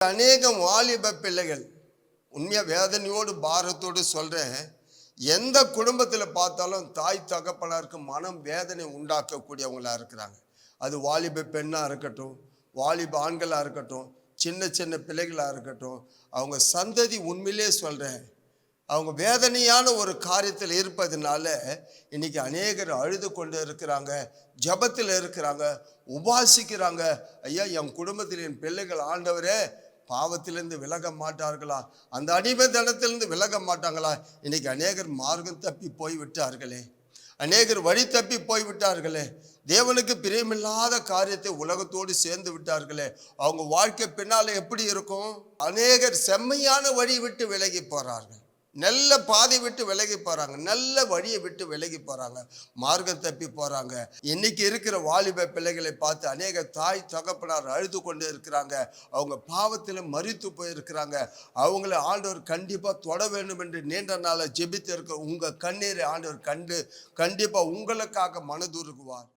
அநேகம் வாலிப பிள்ளைகள் உண்மையா வேதனையோடு பாரத்தோடு சொல்றேன். எந்த குடும்பத்தில் பார்த்தாலும் தாய் தகப்பனாருக்கு மனம் வேதனை உண்டாக்கக்கூடியவங்களா இருக்கிறாங்க. அது வாலிப பெண்ணா இருக்கட்டும், வாலிப ஆண்களா இருக்கட்டும், சின்ன சின்ன பிள்ளைகளா இருக்கட்டும், அவங்க சந்ததி உண்மையிலே சொல்றேன், அவங்க வேதனையான ஒரு காரியத்தில் இருப்பதனால இன்னைக்கு அநேகர் அழுது கொண்டு இருக்கிறாங்க, ஜபத்தில் இருக்கிறாங்க, உபாசிக்கிறாங்க. ஐயா, என் குடும்பத்தில் என் பிள்ளைகள் ஆண்டவரே பாவத்திலிருந்து விலக மாட்டார்களா, அந்த அடிமைத்தனத்திலிருந்து விலக மாட்டாங்களா? இன்னைக்கு அநேகர் மார்க்கம் தப்பி போய் விட்டார்களே, அநேகர் வழி தப்பி போய் விட்டார்களே, தேவனுக்கு பிரியமில்லாத காரியத்தை உலகத்தோடு சேர்ந்து விட்டார்களே. அவங்க வாழ்க்கை பின்னால எப்படி இருக்கும்? அநேகர் செம்மையான வழி விட்டு விலகி போறார்கள், நல்ல பாதை விட்டு விலகி போறாங்க, நல்ல வழியை விட்டு விலகி போறாங்க, மார்க்கம் தப்பி போறாங்க. இன்னைக்கு இருக்கிற வாலிப பிள்ளைகளை பார்த்து அநேக தாய் தகப்பனார் அழுது கொண்டு இருக்கிறாங்க. அவங்க பாவத்தில் மரித்து போயிருக்கிறாங்க. அவங்கள ஆண்டவர் கண்டிப்பா தொட வேண்டும் என்று நீண்ட நாள ஜெபித்து இருக்க உங்க கண்ணீரை ஆண்டவர் கண்டு கண்டிப்பா உங்களுக்காக மனதுருகுவார்.